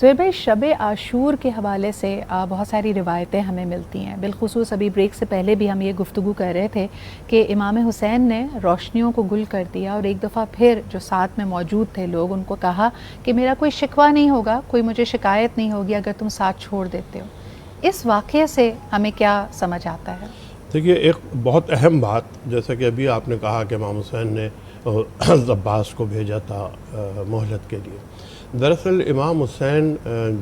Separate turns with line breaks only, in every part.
زہیر بھائی، شب عاشور کے حوالے سے بہت ساری روایتیں ہمیں ملتی ہیں، بالخصوص ابھی بریک سے پہلے بھی ہم یہ گفتگو کر رہے تھے کہ امام حسین نے روشنیوں کو گل کر دیا اور ایک دفعہ پھر جو ساتھ میں موجود تھے لوگ ان کو کہا کہ میرا کوئی شکوہ نہیں ہوگا، کوئی مجھے شکایت نہیں ہوگی اگر تم ساتھ چھوڑ دیتے ہو۔ اس واقعے سے ہمیں کیا سمجھ آتا ہے؟
دیکھیے، ایک بہت اہم بات، جیسا کہ ابھی آپ نے کہا کہ امام حسین نے عباس کو بھیجا تھا مہلت کے لیے۔ دراصل امام حسین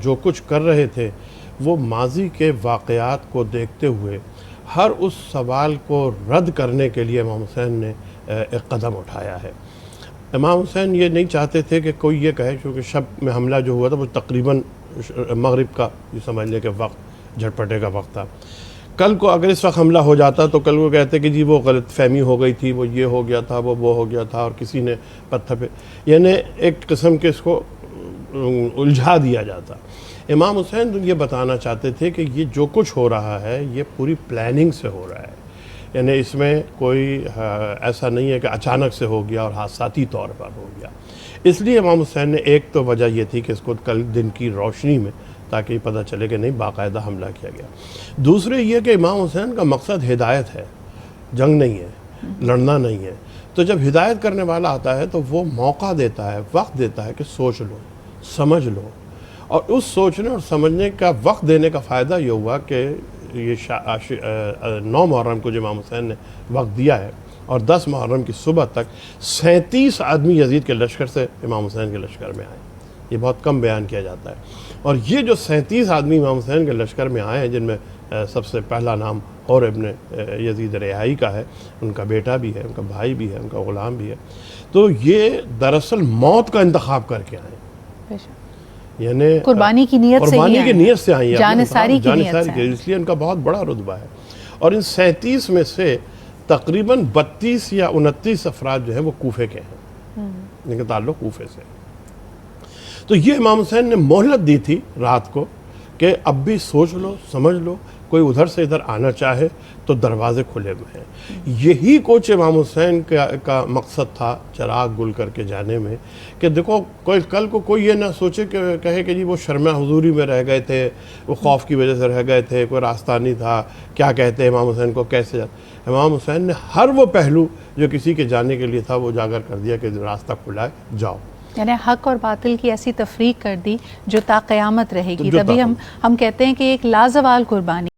جو کچھ کر رہے تھے وہ ماضی کے واقعات کو دیکھتے ہوئے ہر اس سوال کو رد کرنے کے لیے امام حسین نے ایک قدم اٹھایا ہے۔ امام حسین یہ نہیں چاہتے تھے کہ کوئی یہ کہے، کیونکہ شب میں حملہ جو ہوا تھا وہ تقریباً مغرب کا یہ سمجھ لے کہ وقت جھٹپٹے کا وقت تھا۔ کل کو اگر اس وقت حملہ ہو جاتا تو کل کو کہتے کہ جی وہ غلط فہمی ہو گئی تھی، وہ یہ ہو گیا تھا، وہ ہو گیا تھا، اور کسی نے پتھر پہ، یعنی ایک قسم کے اس کو الجھا دیا جاتا۔ امام حسین یہ بتانا چاہتے تھے کہ یہ جو کچھ ہو رہا ہے یہ پوری پلاننگ سے ہو رہا ہے، یعنی اس میں کوئی ایسا نہیں ہے کہ اچانک سے ہو گیا اور حادثاتی طور پر ہو گیا۔ اس لیے امام حسین نے ایک تو وجہ یہ تھی کہ اس کو کل دن کی روشنی میں، تاکہ یہ پتہ چلے کہ نہیں باقاعدہ حملہ کیا گیا۔ دوسرے یہ کہ امام حسین کا مقصد ہدایت ہے، جنگ نہیں ہے، لڑنا نہیں ہے۔ تو جب ہدایت کرنے والا آتا ہے تو وہ موقع دیتا ہے، وقت دیتا ہے کہ سوچ لو، سمجھ لو، اور اس سوچنے اور سمجھنے کا وقت دینے کا فائدہ یہ ہوا کہ یہ 9 محرم کو جو امام حسین نے وقت دیا ہے اور 10 محرم کی صبح تک 37 آدمی یزید کے لشکر سے امام حسین کے لشکر میں آئے۔ یہ بہت کم بیان کیا جاتا ہے، اور یہ جو 37 آدمی امام حسین کے لشکر میں آئے ہیں، جن میں سب سے پہلا نام اور ابن یزید رہائی کا ہے، ان کا بیٹا بھی ہے، ان کا بھائی بھی ہے، ان کا غلام بھی ہے، تو یہ دراصل موت کا انتخاب کر کے آئے، یعنی
قربانی کی نیت
سے آئی ہیں،
جانثاری کی نیت سے،
اس لیے ان کا بہت بڑا رتبہ ہے۔ اور ان 37 میں سے تقریباً 32 یا 29 افراد جو ہیں وہ کوفے کے ہیں، جن کا تعلق کوفے سے۔ تو یہ امام حسین نے مہلت دی تھی رات کو کہ اب بھی سوچ لو، سمجھ لو، کوئی ادھر سے ادھر آنا چاہے تو دروازے کھلے ہوئے ہیں۔ یہی کوچ امام حسین کا مقصد تھا چراغ گل کر کے جانے میں، کہ دیکھو کل کو کوئی یہ نہ سوچے کہ کہے کہ جی وہ شرم حضوری میں رہ گئے تھے، وہ خوف کی وجہ سے رہ گئے تھے، کوئی راستہ نہیں تھا، کیا کہتے امام حسین کو، کیسے جاتے۔ امام حسین نے ہر وہ پہلو جو کسی کے جانے کے لیے تھا وہ اجاگر کر دیا کہ راستہ کھلا ہے، جاؤ۔
یعنی حق اور باطل کی ایسی تفریق کر دی جو تا قیامت رہے گی۔ تبھی ہم کہتے ہیں کہ ایک لازوال قربانی